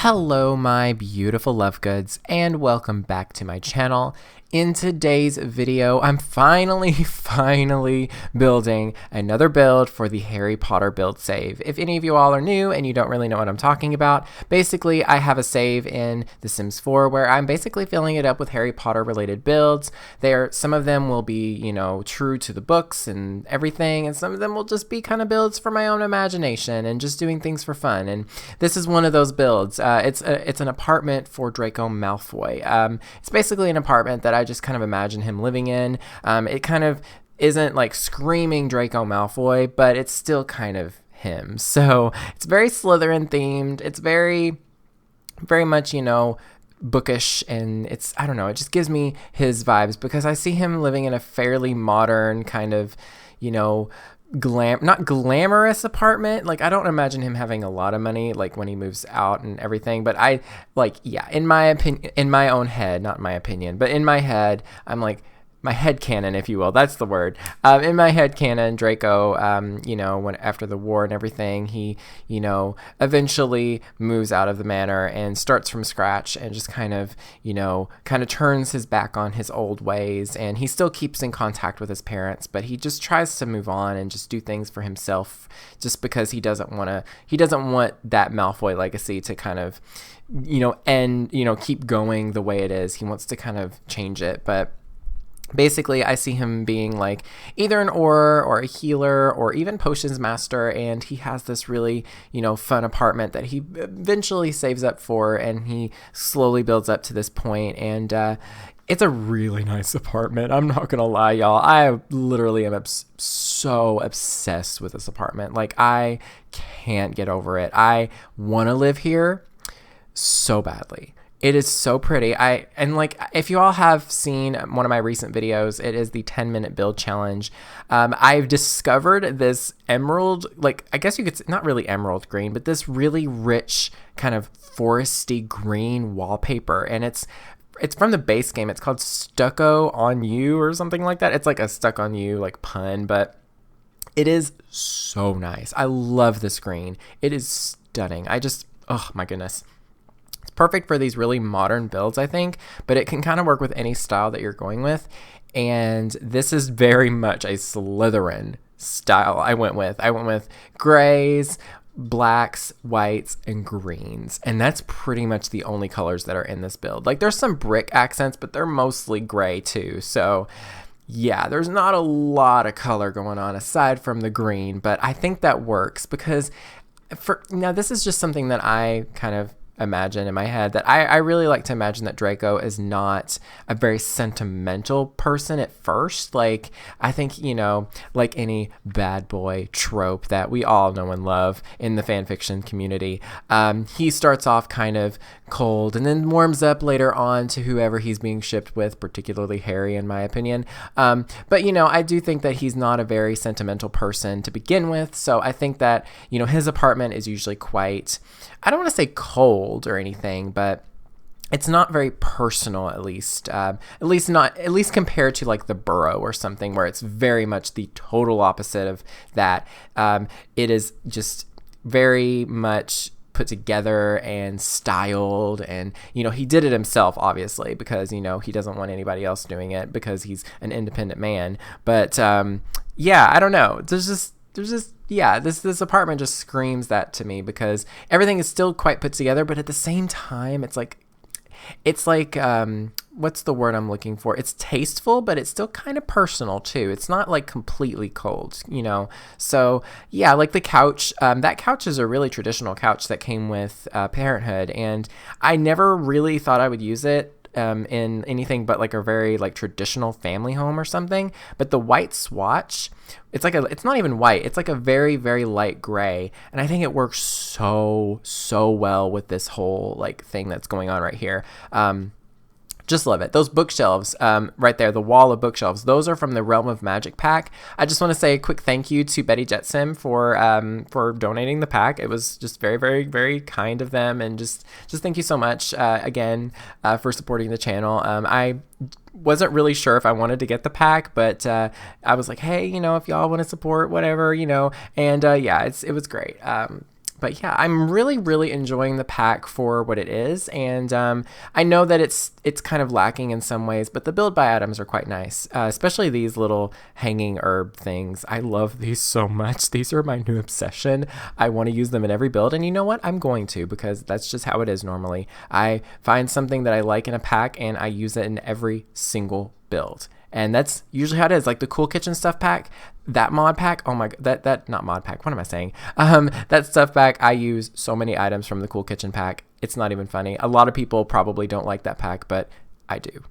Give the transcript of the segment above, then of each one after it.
Hello my beautiful love goods and welcome back to my channel. In today's video, I'm finally building another build for the Harry Potter build save. If any of you all are new and you don't really know what I'm talking about, basically I have a save in The Sims 4 where I'm basically filling it up with Harry Potter related builds. Some of them will be, true to the books and everything, and some of them will just be kind of builds for my own imagination and just doing things for fun. And this is one of those builds. It's an apartment for Draco Malfoy. It's basically an apartment that I just kind of imagine him living in. It kind of isn't like screaming Draco Malfoy, but it's still kind of him. So it's very Slytherin themed. It's very much, bookish, and I don't know, it just gives me his vibes because I see him living in a fairly modern kind of, not glamorous apartment. Like, I don't imagine him having a lot of money, like when he moves out and everything, but in my opinion, in my own head, not my opinion, but in my head, I'm like, my head canon, if you will, that's the word. In my head canon, Draco, when after the war and everything, he, eventually moves out of the manor and starts from scratch and just kind of turns his back on his old ways, and he still keeps in contact with his parents, but he just tries to move on and just do things for himself, just because he doesn't want that Malfoy legacy to kind of, end, keep going the way it is. He wants to kind of change it, but basically, I see him being like either an auror or a healer or even potions master, and he has this really, fun apartment that he eventually saves up for, and he slowly builds up to this point, and it's a really nice apartment. I'm not gonna lie, y'all. I literally am so obsessed with this apartment. Like, I can't get over it. I want to live here so badly. It is so pretty. If you all have seen one of my recent videos, it is the 10-minute build challenge. I've discovered this emerald, I guess you could, not really emerald green, but this really rich kind of foresty green wallpaper. And it's from the base game. It's called Stucco on You or something like that. It's like a stuck on you pun, but it is so nice. I love this green. It is stunning. Oh my goodness. Perfect for these really modern builds, I think, but it can kind of work with any style that you're going with. And this is very much a Slytherin style I went with grays, blacks, whites, and greens. And that's pretty much the only colors that are in this build. There's some brick accents, but they're mostly gray too. So yeah, there's not a lot of color going on aside from the green, but I think that works because now this is just something that I kind of imagine in my head, that I really like to imagine that Draco is not a very sentimental person at first. I think, like any bad boy trope that we all know and love in the fan fiction community, he starts off kind of cold and then warms up later on to whoever he's being shipped with, particularly Harry, in my opinion. But, I do think that he's not a very sentimental person to begin with. So I think that, his apartment is usually quite, I don't want to say cold or anything, but it's not very personal, at least compared to the Burrow or something, where it's very much the total opposite of that. It is just very much put together and styled, and he did it himself, obviously, because he doesn't want anybody else doing it because he's an independent man. But yeah, I don't know, this apartment just screams that to me because everything is still quite put together, but at the same time it's like what's the word I'm looking for? It's tasteful, but it's still kind of personal too. It's not completely cold, So yeah, the couch, that couch is a really traditional couch that came with Parenthood, and I never really thought I would use it in anything but a very traditional family home or something. But the white swatch, it's not even white, it's a very, very light gray, and I think it works so well with this whole thing that's going on right here. Just love it. Those bookshelves right there, the wall of bookshelves, those are from the Realm of Magic pack. I just want to say a quick thank you to Betty Jetsim for donating the pack. It was just very, very, very kind of them, and just thank you so much again for supporting the channel. I wasn't really sure if I wanted to get the pack, but I was like, hey, if y'all want to support, whatever, and yeah, it was great. But yeah, I'm really enjoying the pack for what it is, and I know that it's kind of lacking in some ways, but the build by items are quite nice, especially these little hanging herb things. I love these so much. These are my new obsession. I want to use them in every build, and you know what? I'm going to, because that's just how it is normally. I find something that I like in a pack, and I use it in every single build. And that's usually how it is. Like the Cool Kitchen stuff pack, that mod pack, oh my god, that not mod pack, what am I saying? That stuff pack, I use so many items from the Cool Kitchen pack. It's not even funny. A lot of people probably don't like that pack, but I do.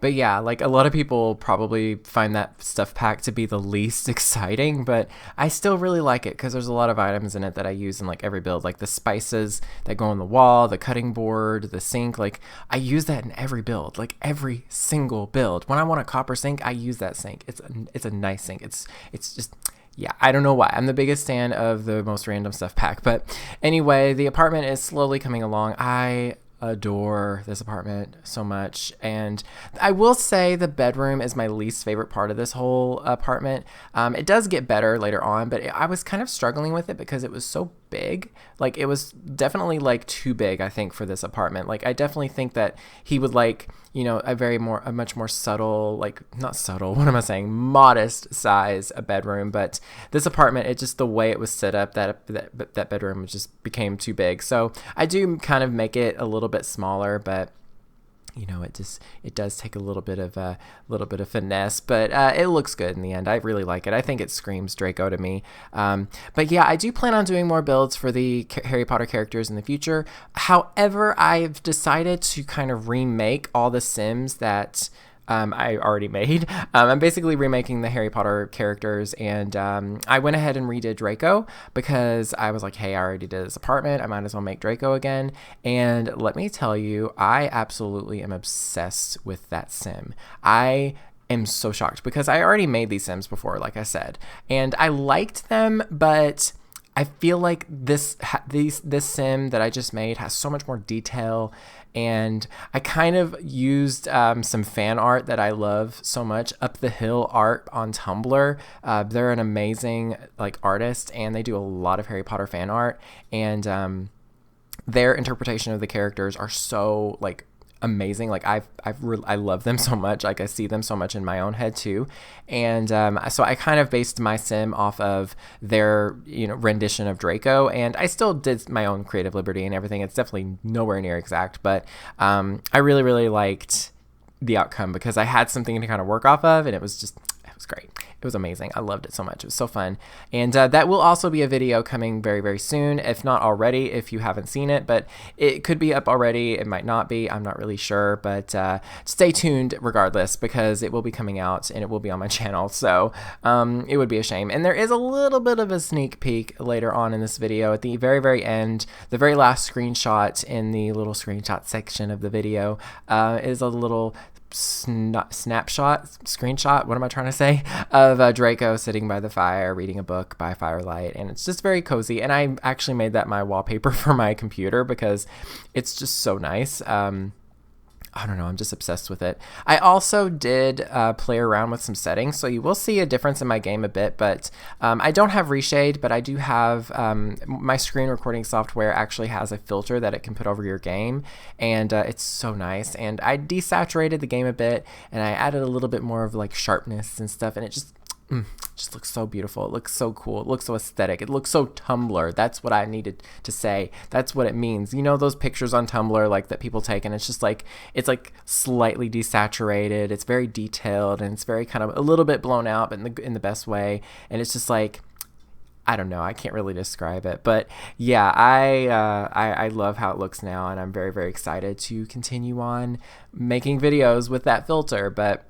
But yeah, like a lot of people probably find that stuff pack to be the least exciting, but I still really like it because there's a lot of items in it that I use in like every build, like the spices that go on the wall, the cutting board, the sink. Like I use that in every build, like every single build. When I want a copper sink, I use that sink. It's a nice sink. It's just, yeah, I don't know why. I'm the biggest fan of the most random stuff pack. But anyway, the apartment is slowly coming along. I adore this apartment so much, and I will say the bedroom is my least favorite part of this whole apartment. It does get better later on, but I was kind of struggling with it because it was so big. Like it was definitely like too big, I think, for this apartment. Like I definitely think that he would like, you know, a much more subtle, like not subtle, what am I saying, modest size a bedroom. But this apartment, it just, the way it was set up, that bedroom just became too big. So I do kind of make it a little bit smaller, but you know, it does take a little bit of finesse, but it looks good in the end. I really like it. I think it screams Draco to me. But yeah, I do plan on doing more builds for the Harry Potter characters in the future. However, I've decided to kind of remake all the Sims that I already made. I'm basically remaking the Harry Potter characters, and I went ahead and redid Draco because I was like, hey, I already did this apartment, I might as well make Draco again. And let me tell you, I absolutely am obsessed with that sim. I am so shocked because I already made these Sims before, like I said, and I liked them, but I feel like this sim that I just made has so much more detail, and I kind of used some fan art that I love so much, Up the Hill Art on Tumblr. They're an amazing like artist, and they do a lot of Harry Potter fan art, and their interpretation of the characters are so like amazing. Like I love them so much. Like I see them so much in my own head too, and so I kind of based my sim off of their, you know, rendition of Draco, and I still did my own creative liberty and everything. It's definitely nowhere near exact, but I really liked the outcome because I had something to kind of work off of, and it was great. It was amazing. I loved it so much. It was so fun. And that will also be a video coming very soon, if not already, if you haven't seen it, but it could be up already. It might not be. I'm not really sure, but stay tuned regardless, because it will be coming out and it will be on my channel. So it would be a shame. And there is a little bit of a sneak peek later on in this video at the very end. The very last screenshot in the little screenshot section of the video is a little screenshot, what am I trying to say, of Draco sitting by the fire reading a book by firelight, and it's just very cozy. And I actually made that my wallpaper for my computer because it's just so nice. I don't know, I'm just obsessed with it. I also did play around with some settings, so you will see a difference in my game a bit, but I don't have reshade, but I do have, my screen recording software actually has a filter that it can put over your game, and it's so nice. And I desaturated the game a bit, and I added a little bit more of like sharpness and stuff, and it just looks so beautiful. It looks so cool. It looks so aesthetic. It looks so Tumblr. That's what I needed to say. That's what it means. You know those pictures on Tumblr like that people take, and it's just like, it's like slightly desaturated. It's very detailed, and it's very kind of a little bit blown out, but in the best way. And it's just like, I don't know. I can't really describe it, but yeah, I love how it looks now, and I'm very excited to continue on making videos with that filter. But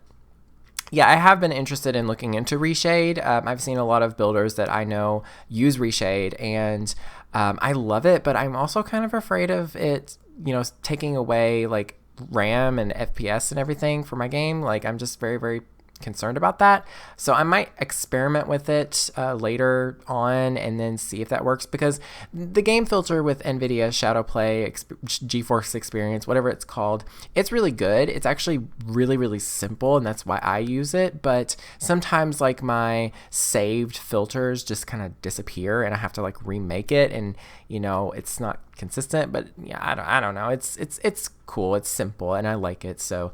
yeah, I have been interested in looking into reshade. I've seen a lot of builders that I know use reshade, and I love it, but I'm also kind of afraid of it, you know, taking away like RAM and FPS and everything for my game. Like I'm just very concerned about that. So I might experiment with it later on and then see if that works, because the game filter with NVIDIA Shadowplay, GeForce Experience, whatever it's called, it's really good. It's actually really, really simple, and that's why I use it. But sometimes like my saved filters just kind of disappear and I have to like remake it, and you know, it's not consistent. But yeah, I don't know. It's cool. It's simple and I like it. So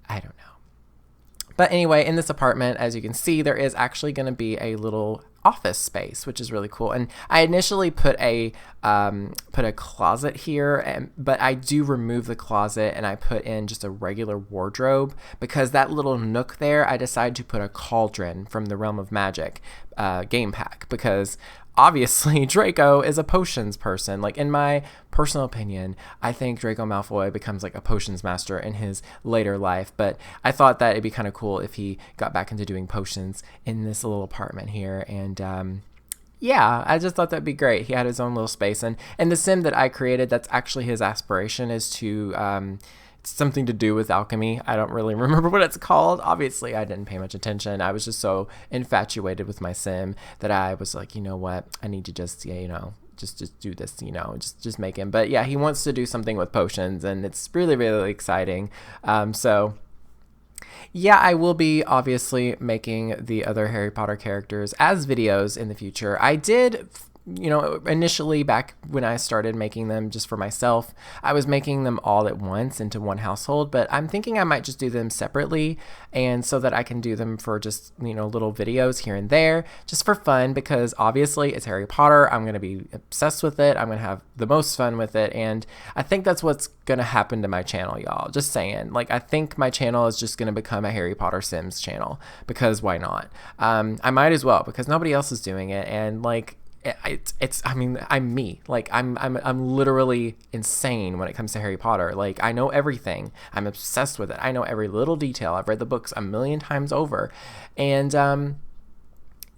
I don't know. But anyway, in this apartment, as you can see, there is actually going to be a little office space, which is really cool. And I initially put a closet here, but I do remove the closet and I put in just a regular wardrobe, because that little nook there, I decided to put a cauldron from the Realm of Magic game pack, because obviously Draco is a potions person. Like, in my personal opinion, I think Draco Malfoy becomes like a potions master in his later life, but I thought that it'd be kind of cool if he got back into doing potions in this little apartment here. And yeah, I just thought that'd be great. He had his own little space, and the sim that I created, that's actually his aspiration, is to something to do with alchemy. I don't really remember what it's called. Obviously, I didn't pay much attention. I was just so infatuated with my sim that I was like, you know what? I need to just, yeah, you know, just do this, you know, just make him. But yeah, he wants to do something with potions, and it's really, really exciting. So yeah, I will be obviously making the other Harry Potter characters as videos in the future. I did, you know, initially back when I started making them just for myself, I was making them all at once into one household, but I'm thinking I might just do them separately, and so that I can do them for just, you know, little videos here and there, just for fun, because obviously it's Harry Potter. I'm going to be obsessed with it. I'm going to have the most fun with it, and I think that's what's going to happen to my channel, y'all. Just saying. Like, I think my channel is just going to become a Harry Potter Sims channel, because why not? I might as well, because nobody else is doing it, and like, I mean, I'm me. Like, I'm literally insane when it comes to Harry Potter. Like, I know everything. I'm obsessed with it. I know every little detail. I've read the books a million times over, and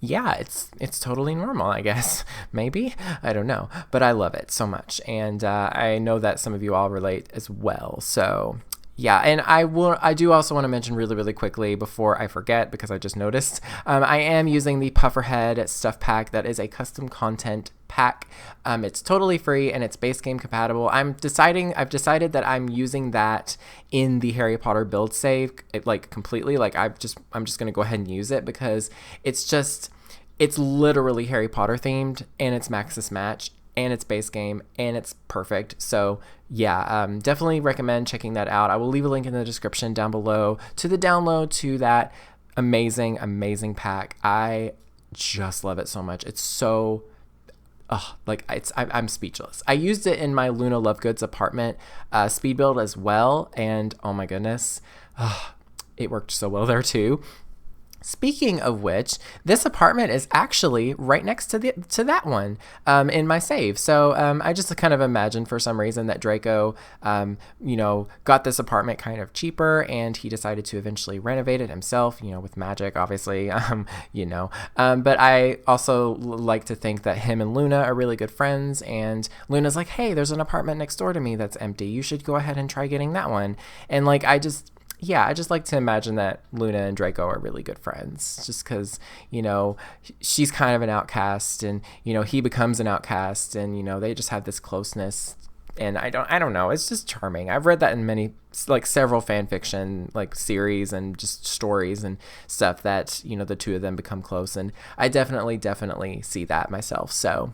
yeah, it's totally normal, I guess. Maybe, I don't know, but I love it so much, and I know that some of you all relate as well. So yeah, and I do also want to mention really, really quickly before I forget, because I just noticed, I am using the Pufferhead stuff pack. That is a custom content pack. It's totally free and it's base game compatible. I've decided that I'm using that in the Harry Potter build save, like completely. Like, I'm just gonna go ahead and use it, because it's literally Harry Potter themed, and it's Maxis Match, and it's base game, and it's perfect. So yeah, definitely recommend checking that out. I will leave a link in the description down below to the download to that amazing, amazing pack. I just love it so much. It's so, I'm speechless. I used it in my Luna Lovegood's apartment speed build as well, and oh my goodness, it worked so well there too. Speaking of which, this apartment is actually right next to that one in my save. So I just kind of imagined for some reason that Draco, you know, got this apartment kind of cheaper, and he decided to eventually renovate it himself, you know, with magic, obviously, you know. But I also like to think that him and Luna are really good friends, and Luna's like, hey, there's an apartment next door to me that's empty. You should go ahead and try getting that one. And like, I just like to imagine that Luna and Draco are really good friends, just because, you know, she's kind of an outcast, and, you know, he becomes an outcast, and, you know, they just have this closeness, and I don't know, it's just charming. I've read that in many, like, several fan fiction, like, series and just stories and stuff, that, you know, the two of them become close, and I definitely see that myself. So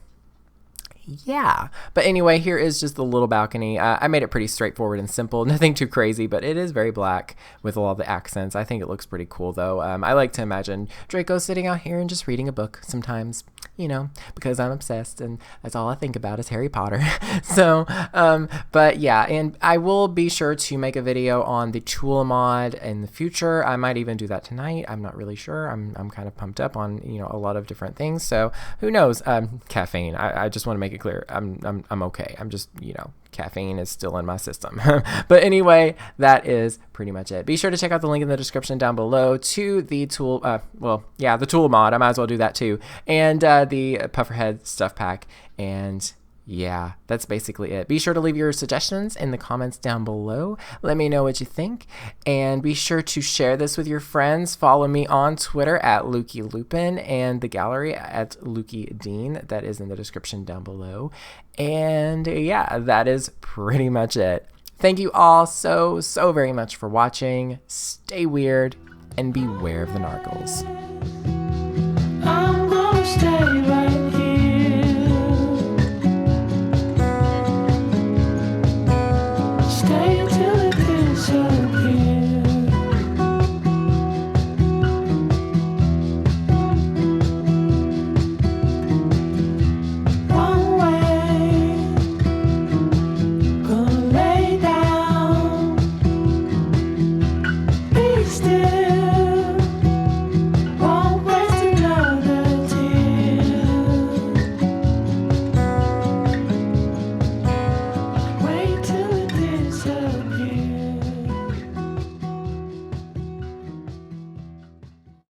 yeah, but anyway, here is just the little balcony. I made it pretty straightforward and simple, nothing too crazy, but it is very black with all the accents. I think it looks pretty cool, though. I like to imagine Draco sitting out here and just reading a book sometimes, you know, because I'm obsessed, and that's all I think about is Harry Potter. So, but yeah, and I will be sure to make a video on the tool mod in the future. I might even do that tonight. I'm not really sure. I'm kind of pumped up on, you know, a lot of different things. So who knows? Caffeine. I just want to make it clear. I'm okay. I'm just, you know, caffeine is still in my system. But anyway, that is pretty much it. Be sure to check out the link in the description down below to the tool, the tool mod. I might as well do that too. And the Pufferhead stuff pack. And yeah, that's basically it. Be sure to leave your suggestions in the comments down below. Let me know what you think. And be sure to share this with your friends. Follow me on Twitter at lukeyLupin and the gallery at lukeydean. That is in the description down below. And yeah, that is pretty much it. Thank you all so very much for watching. Stay weird and beware of the narcles.